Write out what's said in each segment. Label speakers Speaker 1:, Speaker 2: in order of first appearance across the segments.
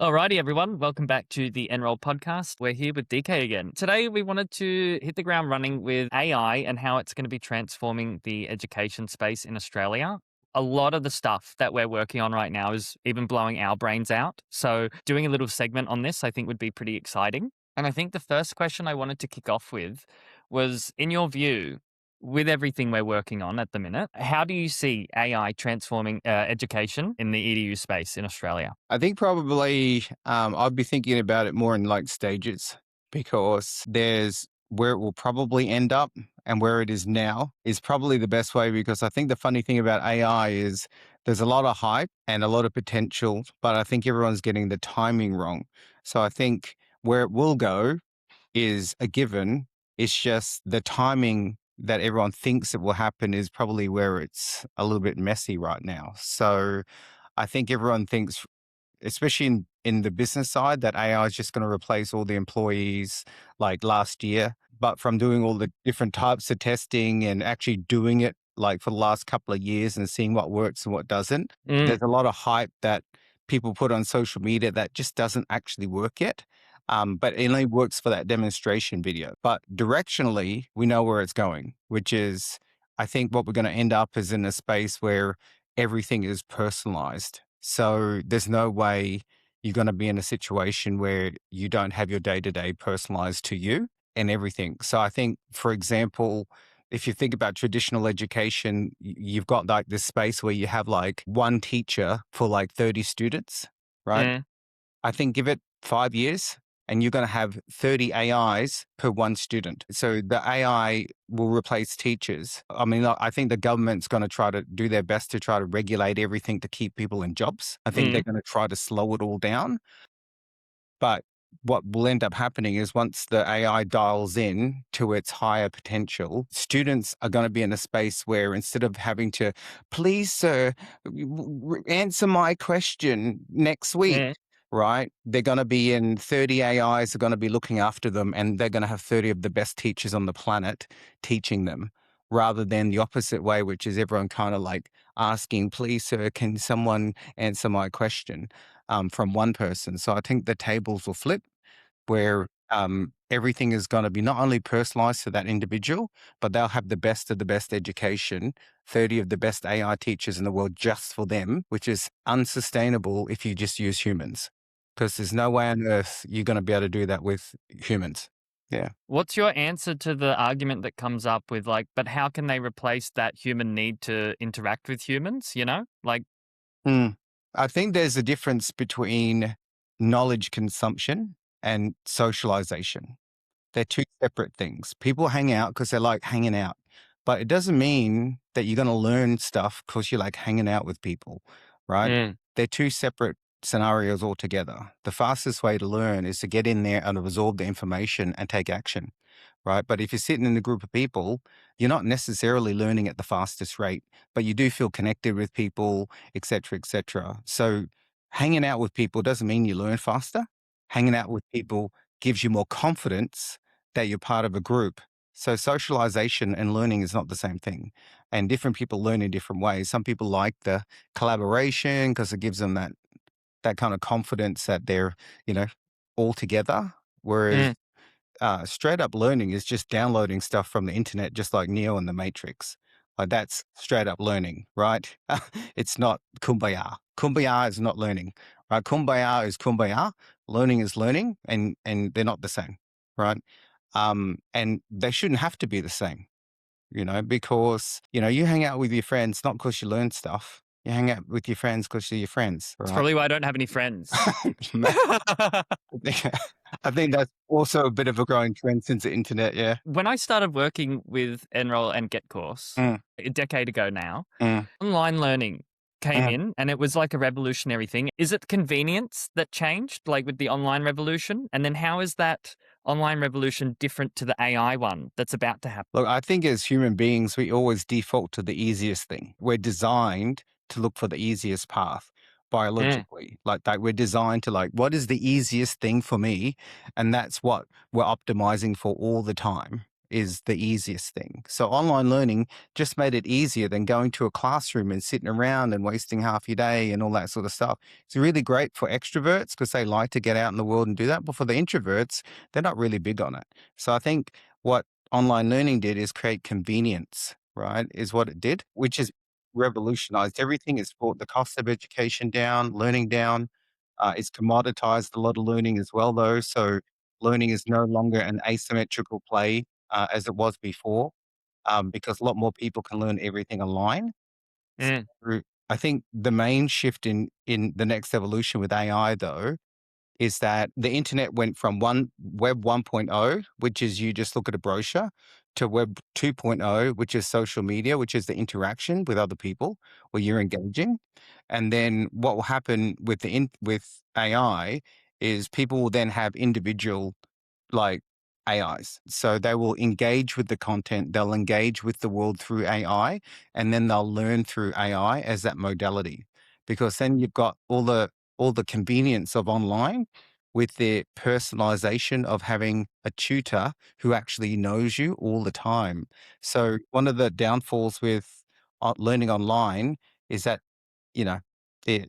Speaker 1: Alrighty, everyone. Welcome back to the Enroll podcast. We're here with DK again. Today, we wanted to hit the ground running with AI and how it's going to be transforming the education space in Australia. A lot of the stuff that we're working on right now is even blowing our brains out. So, doing a little segment on this, I think, would be pretty exciting. And I think the first question I wanted to kick off with was, in your view, with everything we're working on at the minute, how do you see AI transforming education in the EDU space in Australia?
Speaker 2: I think probably I'd be thinking about it more in like stages because there's where it will probably end up and where it is now is probably the best way because I think the funny thing about AI is there's a lot of hype and a lot of potential, but I think everyone's getting the timing wrong. So I think where it will go is a given. It's just the timing that everyone thinks it will happen is probably where it's a little bit messy right now. So I think everyone thinks especially in the business side, that AI is just going to replace all the employees like last year. But from doing all the different types of testing and actually doing it like for the last couple of years and seeing what works and what doesn't,
Speaker 1: Mm.
Speaker 2: there's a lot of hype that people put on social media that just doesn't actually work yet. But it only works for that demonstration video. But directionally, we know where it's going, which is I think what we're going to end up is in a space where everything is personalized. So there's no way you're going to be in a situation where you don't have your day to day personalized to you and everything. So I think, for example, if you think about traditional education, you've got like this space where you have like one teacher for like 30 students, right?
Speaker 1: Mm.
Speaker 2: I think give it 5 years and you're going to have 30 AIs per one student. So the AI will replace teachers. I mean, I think the government's going to try to do their best to try to regulate everything to keep people in jobs. I think they're
Speaker 1: Mm.
Speaker 2: going to try to slow it all down. But what will end up happening is once the AI dials in to its higher potential, students are going to be in a space where instead of having to, please, sir, answer my question next week,
Speaker 1: Mm.
Speaker 2: right? They're going to be in 30 AIs are going to be looking after them and they're going to have 30 of the best teachers on the planet teaching them rather than the opposite way, which is everyone kind of like asking, please, sir, can someone answer my question? From one person. So I think the tables will flip where everything is going to be not only personalized to that individual, but they'll have the best of the best education, 30 of the best AI teachers in the world just for them, which is unsustainable if you just use humans. Because there's no way on earth you're going to be able to do that with humans. Yeah.
Speaker 1: What's your answer to the argument that comes up with like, but how can they replace that human need to interact with humans? Like,
Speaker 2: Mm. I think there's a difference between knowledge consumption and socialization. They're two separate things. People hang out because they like hanging out, but it doesn't mean that you're going to learn stuff because you like hanging out with people, right?
Speaker 1: mm,
Speaker 2: They're two separate scenarios altogether. The fastest way to learn is to get in there and absorb the information and take action, right? But if you're sitting in a group of people, you're not necessarily learning at the fastest rate, but you do feel connected with people, et cetera, et cetera. So hanging out with people doesn't mean you learn faster. Hanging out with people gives you more confidence that you're part of a group. So socialization and learning is not the same thing. And different people learn in different ways. Some people like the collaboration because it gives them that kind of confidence that they're, you know, all together. Whereas
Speaker 1: mm.
Speaker 2: straight up learning is just downloading stuff from the internet, just like Neo and the Matrix. Like that's straight up learning, right? It's not kumbaya. Kumbaya is not learning, right? Kumbaya is kumbaya. Learning is learning, and they're not the same, right? And they shouldn't have to be the same, because you hang out with your friends not because you learn stuff. You hang out with your friends because you're your friends,
Speaker 1: It's
Speaker 2: right?
Speaker 1: probably why I don't have any friends.
Speaker 2: I think that's also a bit of a growing trend since the internet. Yeah.
Speaker 1: When I started working with Enroll and Get Course
Speaker 2: Mm,
Speaker 1: a decade ago now,
Speaker 2: mm,
Speaker 1: online learning came
Speaker 2: mm.
Speaker 1: in and it was like a revolutionary thing. Is it convenience that changed, like with the online revolution? And then how is that online revolution different to the AI one that's about to happen?
Speaker 2: Look, I think as human beings, we always default to the easiest thing. We're designed to look for the easiest path
Speaker 1: Mm.
Speaker 2: biologically. Like that, we're designed to like, what is the easiest thing for me? And that's what we're optimizing for all the time. is the easiest thing. So online learning just made it easier than going to a classroom and sitting around and wasting half your day and all that sort of stuff. It's really great for extroverts because they like to get out in the world and do that. But for the introverts, they're not really big on it. So I think what online learning did is create convenience, right? Is what it did, which has revolutionized everything. It's brought the cost of education down, learning down. It's commoditized a lot of learning as well, though. So learning is no longer an asymmetrical play as it was before, because a lot more people can learn everything online.
Speaker 1: Mm,
Speaker 2: So I think the main shift in the next evolution with AI, though, is that the internet went from web 1.0, which is you just look at a brochure, to web 2.0, which is social media, which is the interaction with other people where you're engaging. And then what will happen with with AI is people will then have individual like AIs. So they will engage with the content, they'll engage with the world through AI, and then they'll learn through AI as that modality. Because then you've got all the convenience of online with the personalization of having a tutor who actually knows you all the time. So one of the downfalls with learning online is that, you know,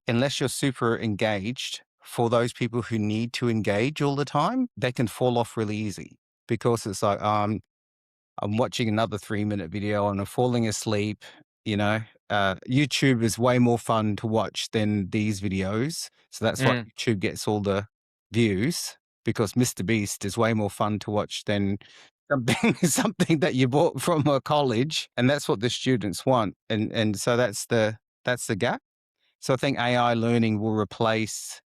Speaker 2: unless you're super engaged, for those people who need to engage all the time, they can fall off really easy because it's like, I'm watching another 3-minute video and I'm falling asleep. You know, YouTube is way more fun to watch than these videos. So that's why
Speaker 1: mm.
Speaker 2: YouTube gets all the views because Mr. Beast is way more fun to watch than something, something that you bought from a college. And that's what the students want. And so that's the gap. So I think AI learning will replace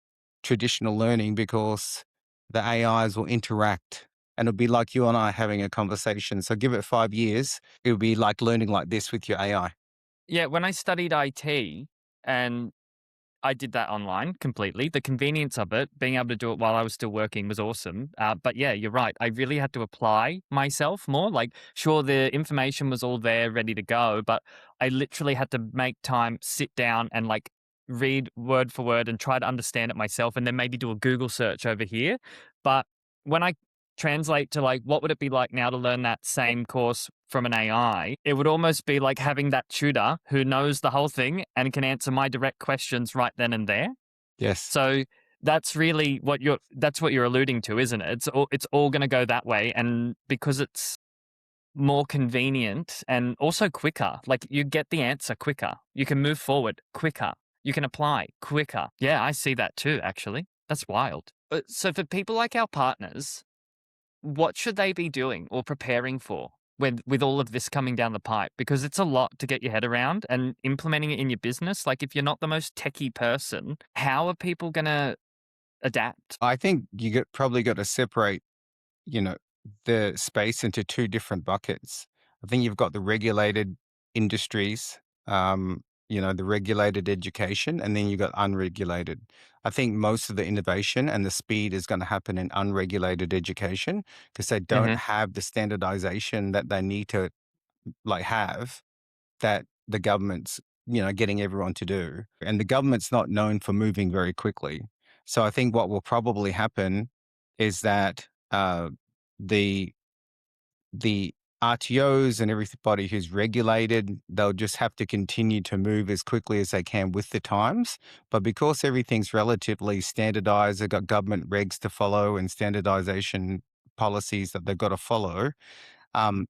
Speaker 2: traditional learning because the AIs will interact and it'll be like you and I having a conversation. So give it 5 years, it'll be like learning like this with your AI.
Speaker 1: Yeah, when I studied IT and I did that online completely. The convenience of it, being able to do it while I was still working was awesome. But yeah, you're right. I really had to apply myself more. Like, sure, the information was all there, ready to go, but I literally had to make time, sit down, and like read word for word and try to understand it myself, and then maybe do a Google search over here. But when I translate to like what would it be like now to learn that same course from an AI, it would almost be like having that tutor who knows the whole thing and can answer my direct questions right then and there.
Speaker 2: Yes.
Speaker 1: So that's really what you're alluding to, isn't it? It's all going to go that way, and because it's more convenient and also quicker, like you get the answer quicker. You can move forward quicker. You can apply quicker. Yeah, I see that too, actually. That's wild. So for people like our partners, what should they be doing or preparing for with all of this coming down the pipe? Because it's a lot to get your head around and implementing it in your business. Like if you're not the most techie person, how are people going to adapt?
Speaker 2: I think probably got to separate, you know, the space into two different buckets. I think you've got the regulated industries, the regulated education, and then you've got unregulated. I think most of the innovation and the speed is going to happen in unregulated education because they don't
Speaker 1: Hmm.
Speaker 2: have the standardization that they need to have that the government's, getting everyone to do. And the government's not known for moving very quickly. So I think what will probably happen is that the the RTOs and everybody who's regulated, they'll just have to continue to move as quickly as they can with the times. But because everything's relatively standardized, they've got government regs to follow and standardization policies that they've got to follow,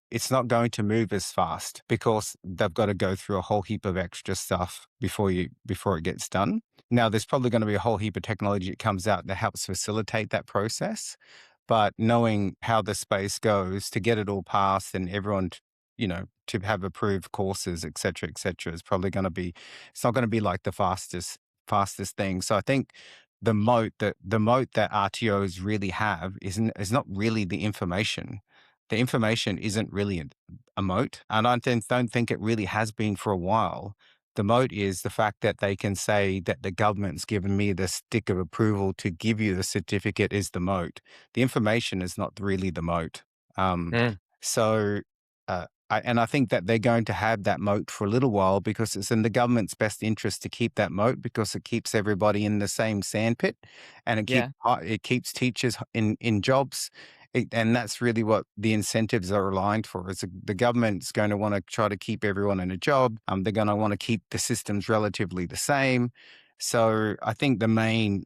Speaker 2: it's not going to move as fast because they've got to go through a whole heap of extra stuff before it gets done. Now, there's probably going to be a whole heap of technology that comes out that helps facilitate that process. But knowing how the space goes to get it all passed and everyone, to have approved courses, et cetera, is probably going to be, it's not going to be like the fastest thing. So I think the moat that RTOs really have is not really the information. The information isn't really a moat. And don't think it really has been for a while. The moat is the fact that they can say that the government's given me the stick of approval to give you the certificate is the moat. The information is not really the moat. Um,
Speaker 1: Mm,
Speaker 2: so, I think that they're going to have that moat for a little while because it's in the government's best interest to keep that moat because it keeps everybody in the same sandpit, and
Speaker 1: yeah.
Speaker 2: it keeps teachers in jobs, And that's really what the incentives are aligned for. Is the government's going to want to try to keep everyone in a job. They're going to want to keep the systems relatively the same. So I think the main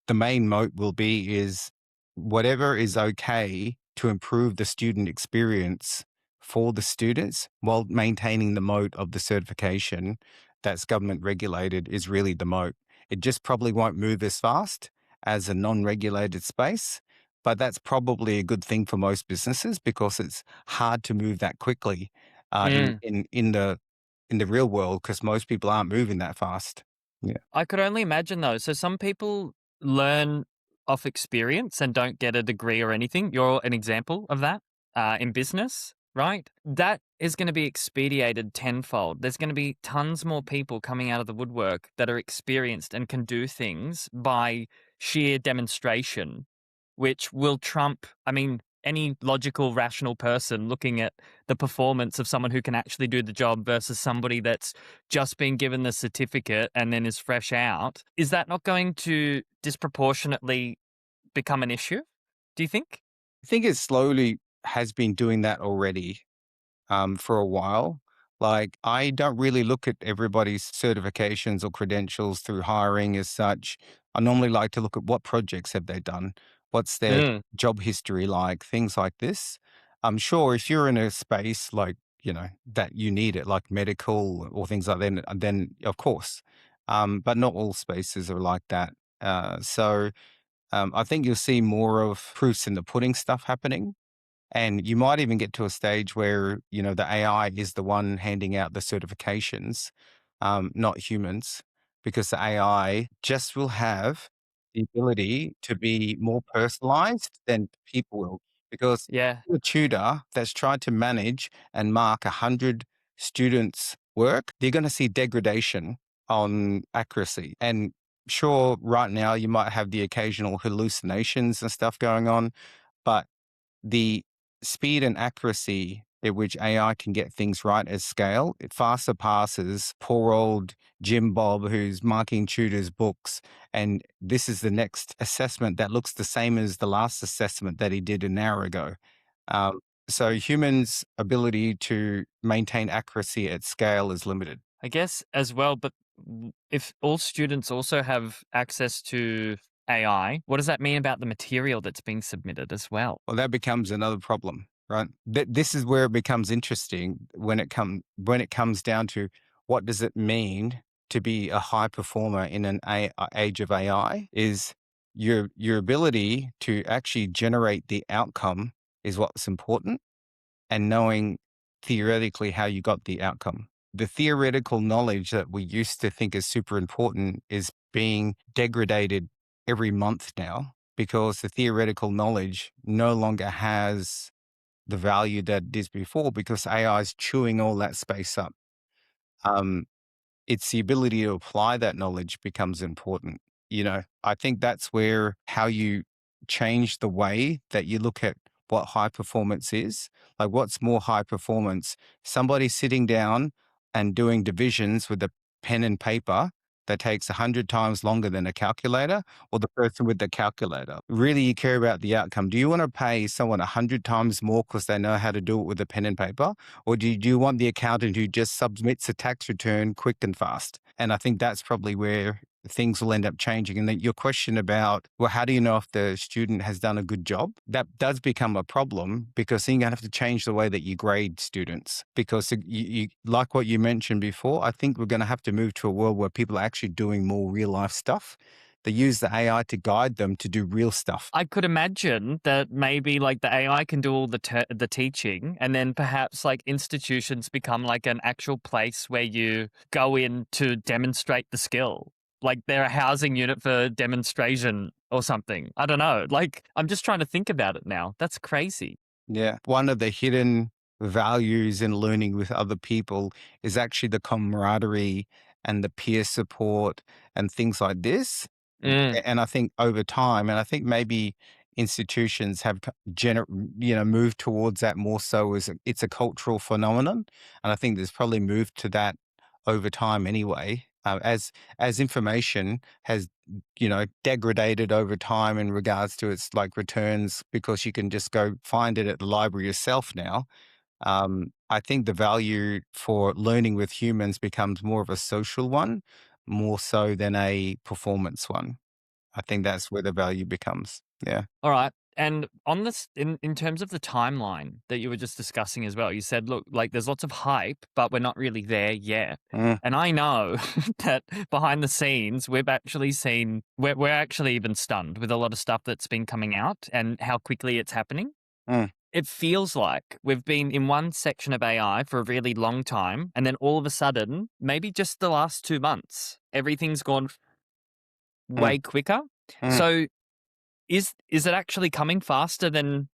Speaker 2: moat will be is whatever is okay to improve the student experience for the students while maintaining the moat of the certification that's government regulated is really the moat. It just probably won't move as fast as a non-regulated space, but that's probably a good thing for most businesses because it's hard to move that quickly uh, in
Speaker 1: Mm.
Speaker 2: in in the in the real world because most people aren't moving that fast. Yeah.
Speaker 1: I could only imagine though. So some people learn off experience and don't get a degree or anything. You're an example of that in business, right? That is going to be expedited tenfold. There's going to be tons more people coming out of the woodwork that are experienced and can do things by sheer demonstration, which will trump, I mean, any logical, rational person looking at the performance of someone who can actually do the job versus somebody that's just been given the certificate and then is fresh out. Is that not going to disproportionately become an issue, do you think?
Speaker 2: I think it slowly has been doing that already for a while. Like, I don't really look at everybody's certifications or credentials through hiring as such. I normally like to look at what projects have they done, what's their
Speaker 1: Mm,
Speaker 2: job history like, things like this. I'm sure if you're in a space like, that you need it, like medical or things like that, then of course. But not all spaces are like that. So I think you'll see more of proofs in the pudding stuff happening. And you might even get to a stage where, the AI is the one handing out the certifications, not humans, because the AI just will have the ability to be more personalized than people will. Because
Speaker 1: yeah.
Speaker 2: a tutor that's tried to manage and mark 100 students' work, they're going to see degradation on accuracy. And sure, right now you might have the occasional hallucinations and stuff going on, but the speed and accuracy at which AI can get things right at scale, it far surpasses poor old Jim Bob who's marking tutors' books. And this is the next assessment that looks the same as the last assessment that he did an hour ago. Um, so humans' ability to maintain accuracy at scale is limited.
Speaker 1: I guess as well, but if all students also have access to AI, what does that mean about the material that's being submitted as well?
Speaker 2: Well, that becomes another problem, right? This is where it becomes interesting when it comes down to what does it mean to be a high performer in an age of AI is your ability to actually generate the outcome is what's important, and knowing theoretically how you got the outcome. The theoretical knowledge that we used to think is super important is being degraded every month now because the theoretical knowledge no longer has the value that it is before because AI is chewing all that space up. Um, it's the ability to apply that knowledge becomes important. I think that's where how you change the way that you look at what high performance is. Like, what's more high performance? Somebody sitting down and doing divisions with a pen and paper that takes 100 times longer than a calculator, or the person with the calculator? Really, you care about the outcome. Do you want to pay someone 100 times more because they know how to do it with a pen and paper? Or do you want the accountant who just submits a tax return quick and fast? And I think that's probably where things will end up changing. And then your question about, well, how do you know if the student has done a good job? That does become a problem because then you're going to have to change the way that you grade students. Because like what you mentioned before, I think we're going to have to move to a world where people are actually doing more real life stuff. They use the AI to guide them to do real stuff.
Speaker 1: I could imagine that maybe like the AI can do all the teaching, and then perhaps like institutions become like an actual place where you go in to demonstrate the skill. Like they're a housing unit for demonstration or something. I don't know. Like I'm just trying to think about it now. That's crazy.
Speaker 2: Yeah. One of the hidden values in learning with other people is actually the camaraderie and the peer support and things like this.
Speaker 1: Mm.
Speaker 2: And I think over time, and I think maybe institutions have moved towards that more so as it's a cultural phenomenon. And I think there's probably moved to that over time anyway. As information has degraded over time in regards to its like returns because you can just go find it at the library yourself now. I think the value for learning with humans becomes more of a social one, more so than a performance one. I think that's where the value becomes. Yeah.
Speaker 1: All right. And on this, in terms of the timeline that you were just discussing as well, you said, look, like there's lots of hype, but we're not really there yet.
Speaker 2: Mm,
Speaker 1: And I know that behind the scenes, we've actually seen, we're actually even stunned with a lot of stuff that's been coming out and how quickly it's happening.
Speaker 2: mm,
Speaker 1: It feels like we've been in one section of AI for a really long time. And then all of a sudden, maybe just the last 2 months, everything's gone
Speaker 2: mm,
Speaker 1: way quicker.
Speaker 2: mm.
Speaker 1: So is it actually coming faster than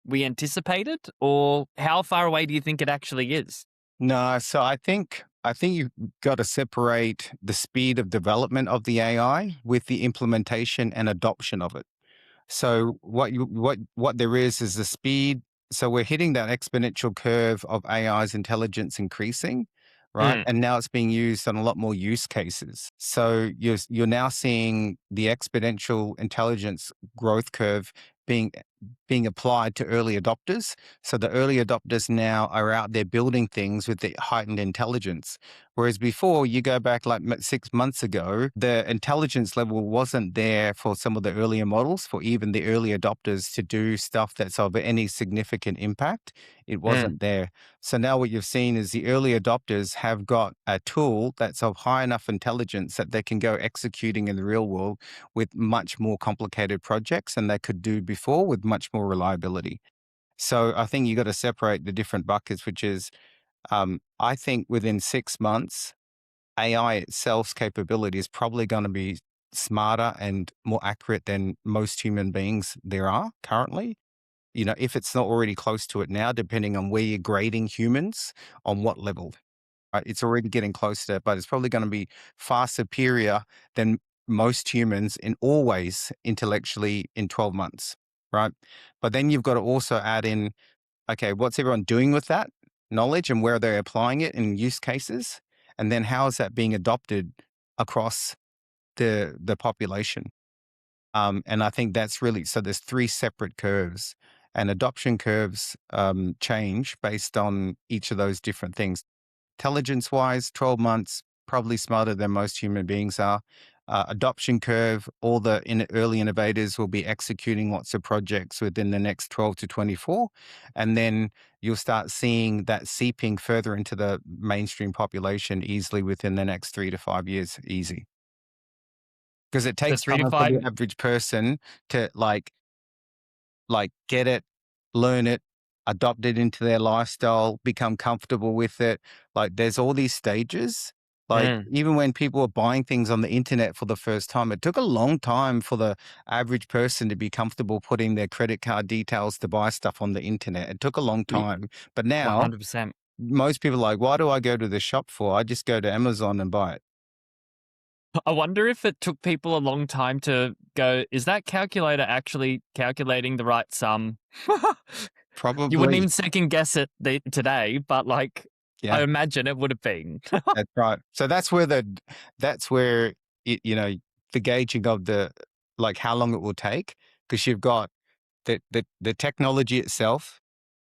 Speaker 1: we anticipated, or how far away do you think it actually is?
Speaker 2: No, so I think you've got to separate the speed of development of the AI with the implementation and adoption of it. So what there is the speed. So we're hitting that exponential curve of AI's intelligence increasing, right?
Speaker 1: Mm,
Speaker 2: And now it's being used on a lot more use cases. So you're now seeing the exponential intelligence growth curve being being applied to early adopters. So the early adopters now are out there building things with the heightened intelligence. Whereas before, you go back like 6 months ago, the intelligence level wasn't there for some of the earlier models, for even the early adopters to do stuff that's of any significant impact. It
Speaker 1: mm.
Speaker 2: wasn't there. So now what you've seen is the early adopters have got a tool that's of high enough intelligence that they can go executing in the real world with much more complicated projects than they could do before with much more reliability. So I think you got to separate the different buckets, which is I think within 6 months, AI itself's capability is probably going to be smarter and more accurate than most human beings there are currently. If it's not already close to it now, depending on where you're grading humans, on what level. Right? It's already getting close to it, but it's probably going to be far superior than most humans in all ways intellectually in 12 months. Right. But then you've got to also add in, okay, what's everyone doing with that knowledge and where they're applying it in use cases? And then how is that being adopted across the population? And I think that's really so. There's three separate curves, and adoption curves change based on each of those different things. Intelligence wise, 12 months, probably smarter than most human beings are. Adoption curve, all the early innovators will be executing lots of projects within the next 12 to 24. And then you'll start seeing that seeping further into the mainstream population easily within the next 3 to 5 years, easy. Because it
Speaker 1: So
Speaker 2: takes
Speaker 1: 3 to
Speaker 2: time for
Speaker 1: 5.
Speaker 2: the average person to get it, learn it, adopt it into their lifestyle, become comfortable with it. Like there's all these stages. Like
Speaker 1: Mm.
Speaker 2: even when people were buying things on the internet for the first time, it took a long time for the average person to be comfortable putting their credit card details to buy stuff on the internet. It took a long
Speaker 1: Y
Speaker 2: time. But now
Speaker 1: 100%.
Speaker 2: most people are like, why do I go to the shop for? I just go to Amazon and buy it.
Speaker 1: I wonder if it took people a long time to go, "Is that calculator actually calculating the right sum?" You wouldn't even
Speaker 2: Probably.
Speaker 1: second guess it today, but, like, I
Speaker 2: Yeah.
Speaker 1: imagine it would have been.
Speaker 2: That's right. So that's where the gauging of the like how long it will take because you've got the technology itself,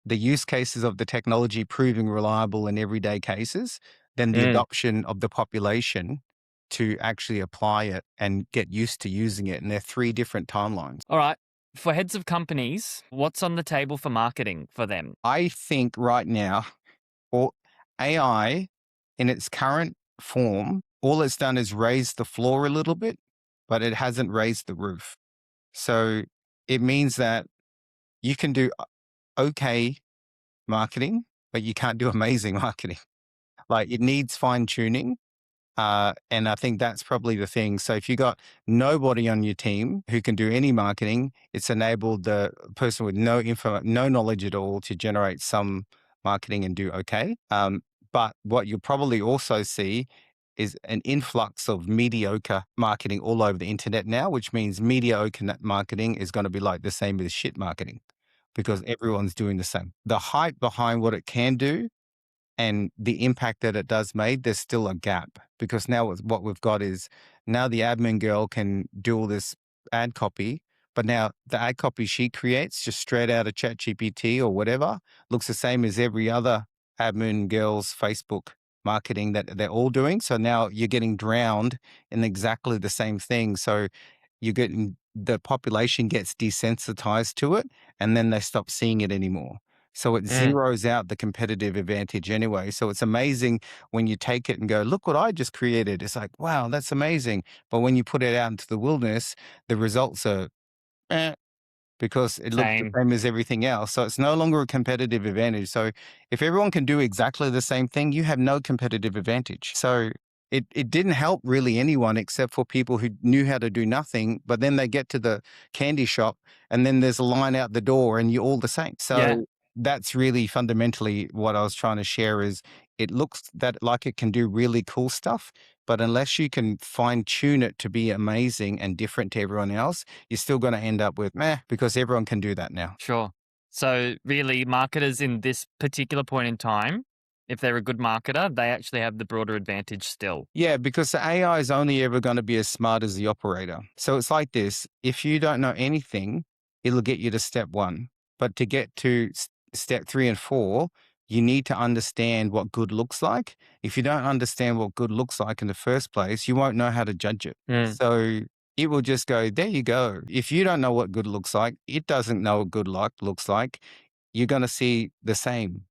Speaker 2: the use cases of the technology proving reliable in everyday cases, then the
Speaker 1: Mm.
Speaker 2: adoption of the population to actually apply it and get used to using it. And they're three different timelines.
Speaker 1: Alright. For heads of companies, what's on the table for marketing for them?
Speaker 2: I think right now, or AI in its current form, all it's done is raise the floor a little bit, but it hasn't raised the roof. So it means that you can do okay marketing, but you can't do amazing marketing. Like it needs fine tuning. And I think that's probably the thing. So if you got nobody on your team who can do any marketing, it's enabled the person with no info, no knowledge at all to generate some marketing and do okay. But what you'll probably also see is an influx of mediocre marketing all over the internet now, which means mediocre marketing is going to be like the same as shit marketing because everyone's doing the same. The hype behind what it can do and the impact that it does made, there's still a gap because now what we've got is now the admin girl can do all this ad copy, but now the ad copy she creates just straight out of ChatGPT or whatever looks the same as every other admin girl's Facebook marketing that they're all doing. So now you're getting drowned in exactly the same thing. So you're getting the population gets desensitized to it and then they stop seeing it anymore. So it
Speaker 1: Mm,
Speaker 2: zeroes out the competitive advantage anyway. So it's amazing when you take it and go, look what I just created. It's like, wow, that's amazing. But when you put it out into the wilderness, the results are eh, because it looks the
Speaker 1: same.
Speaker 2: same as everything else. So it's no longer a competitive advantage. So if everyone can do exactly the same thing, you have no competitive advantage. So it didn't help really anyone except for people who knew how to do nothing, but then they get to the candy shop and then there's a line out the door and you're all the same.
Speaker 1: Yeah,
Speaker 2: So that's really fundamentally what I was trying to share is it looks that like it can do really cool stuff, but unless you can fine tune it to be amazing and different to everyone else, you're still going to end up with meh because everyone can do that now.
Speaker 1: sure. So really, marketers in this particular point in time, if they're a good marketer, they actually have the broader advantage still.
Speaker 2: Yeah, because the AI is only ever going to be as smart as the operator. So it's like this if you don't know anything, it'll get you to step one. But to get to step three and four, you need to understand what good looks like. If you don't understand what good looks like in the first place, you won't know how to judge it.
Speaker 1: Mm.
Speaker 2: So it will just go, there you go. If you don't know what good looks like, it doesn't know what good luck looks like. You're going to see the same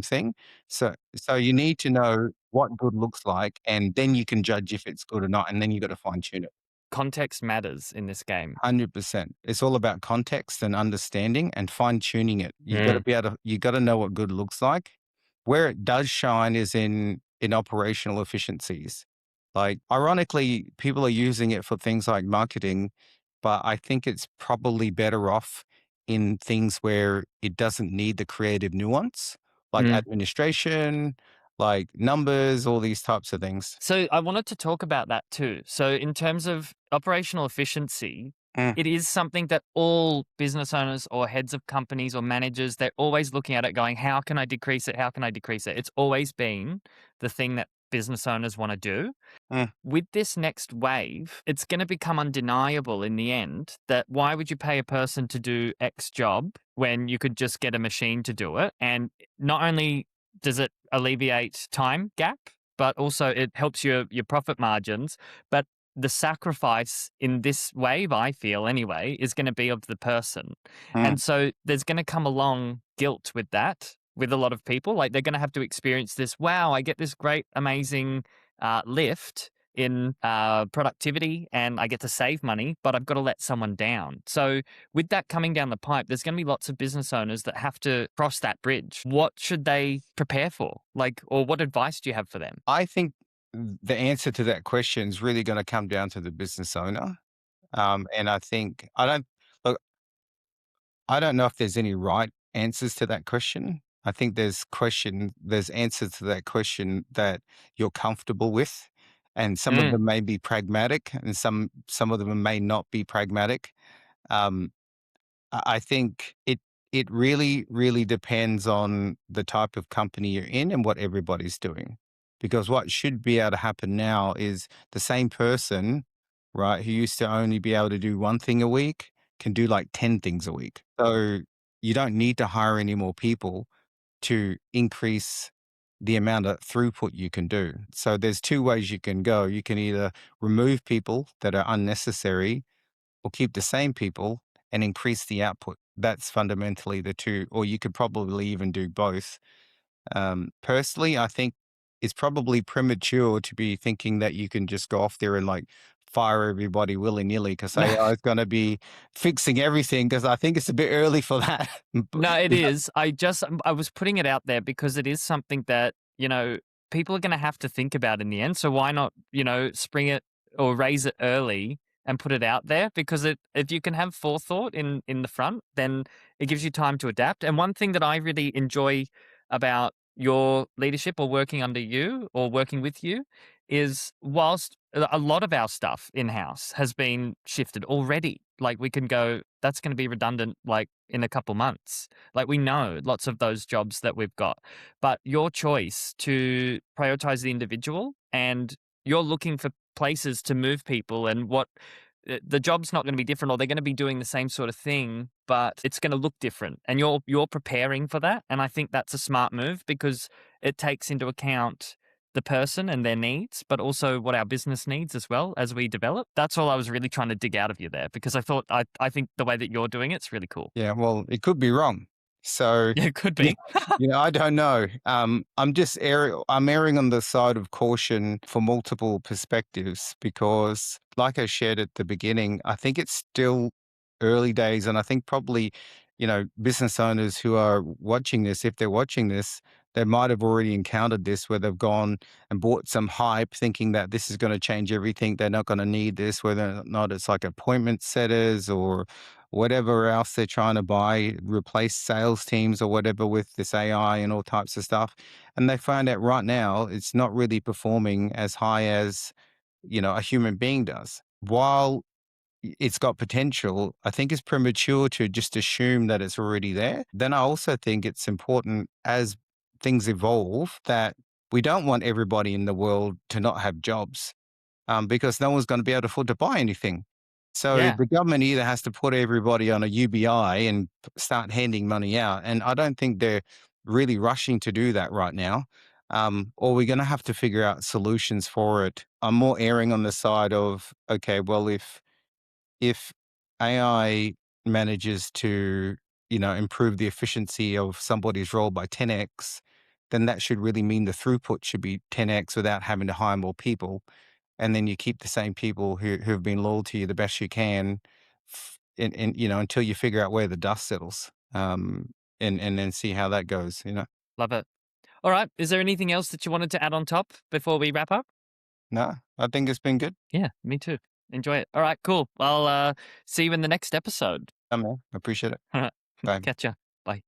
Speaker 2: thing. So you need to know what good looks like, and then you can judge if it's good or not, and then you got to fine tune it.
Speaker 1: Context matters in this game.
Speaker 2: 100%. It's all about context and understanding and fine tuning it. You got to
Speaker 1: Mm,
Speaker 2: be able to. You got to know what good looks like. Where it does shine is in operational efficiencies. Like ironically, people are using it for things like marketing, but I think it's probably better off in things where it doesn't need the creative nuance, like
Speaker 1: mm.
Speaker 2: administration, like numbers, all these types of things.
Speaker 1: So I wanted to talk about that too. So in terms of operational efficiency,
Speaker 2: Mm,
Speaker 1: it is something that all business owners or heads of companies or managers, they're always looking at it going, how can I decrease it? How can I decrease it? It's always been the thing that business owners want to do.
Speaker 2: mm,
Speaker 1: With this next wave, it's going to become undeniable in the end that why would you pay a person to do X job when you could just get a machine to do it? And not only does it alleviate time gap, but also it helps your profit margins. But the sacrifice in this wave, I feel anyway, is going to be of the person.
Speaker 2: mm,
Speaker 1: And so there's going to come along guilt with that with a lot of people. Like they're going to have to experience this. Wow, I get this great, amazing lift in productivity and I get to save money, but I've got to let someone down. So, with that coming down the pipe, there's going to be lots of business owners that have to cross that bridge. What should they prepare for? Like, or what advice do you have for them?
Speaker 2: I think the answer to that question is really going to come down to the business owner. And I think look. I don't know if there's any right answers to that question. I think there's answers to that question that you're comfortable with, and some of
Speaker 1: Mm,
Speaker 2: them may be pragmatic, and some of them may not be pragmatic. Um, I think it really depends on the type of company you're in and what everybody's doing. Because what should be able to happen now is the same person, right, who used to only be able to do one thing a week can do like 10 things a week. So you don't need to hire any more people to increase the amount of throughput you can do. So there's two ways you can go. You can either remove people that are unnecessary or keep the same people and increase the output. That's fundamentally the two, or you could probably even do both. Personally, I think it's probably premature to be thinking that you can just go off there and like fire everybody willy nilly because AI is going to be fixing everything. Because I think it's a bit early for that.
Speaker 1: no, it
Speaker 2: Is that-
Speaker 1: is. I was putting it out there because it is something that, people are going to have to think about in the end. So why not, spring it or raise it early and put it out there? Because if you can have forethought in the front, then it gives you time to adapt. And one thing that I really enjoy about your leadership or working under you or working with you is whilst a lot of our stuff in house has been shifted already. Like we can go, that's going to be redundant like in a couple months. Like we know lots of those jobs that we've got. But your choice to prioritize the individual, and you're looking for places to move people, and what the job's not going to be different, or they're going to be doing the same sort of thing, but it's going to look different. And you're preparing for that. And I think that's a smart move because it takes into account the person and their needs, but also what our business needs as well as we develop. That's all I was really trying to dig out of you there because I think the way that you're doing it's really cool.
Speaker 2: Yeah, well, it could be wrong. So,
Speaker 1: Yeah, it could
Speaker 2: yeah,
Speaker 1: be.
Speaker 2: I don't know. I'm erring on the side of caution for multiple perspectives because, like I shared at the beginning, I think it's still early days, and I think probably, business owners who are watching this, if they're watching this, they might have already encountered this where they've gone and bought some hype thinking that this is going to change everything. They're not going to need this, whether or not it's like appointment setters or whatever else they're trying to buy, replace sales teams or whatever with this AI and all types of stuff. And they find out right now it's not really performing as high as, a human being does. While it's got potential, I think it's premature to just assume that it's already there. Then I also think it's important as things evolve that we don't want everybody in the world to not have jobs because no one's going to be able to afford to buy anything. So
Speaker 1: Yeah.
Speaker 2: the government either has to put everybody on a UBI and start handing money out. And I don't think they're really rushing to do that right now. Or we're going to have to figure out solutions for it. I'm more erring on the side of, okay, well, if AI manages to, improve the efficiency of somebody's role by 10x, then that should really mean the throughput should be 10x without having to hire more people. And then you keep the same people who've been loyal to you the best you can, until you figure out where the dust settles, and then see how that goes.
Speaker 1: Love it. All right. Is there anything else that you wanted to add on top before we wrap up?
Speaker 2: No, I think it's been good.
Speaker 1: Yeah, me too. Enjoy it. All right, cool. I'll see you in the next episode.
Speaker 2: I appreciate it. Bye.
Speaker 1: Catch ya. Bye.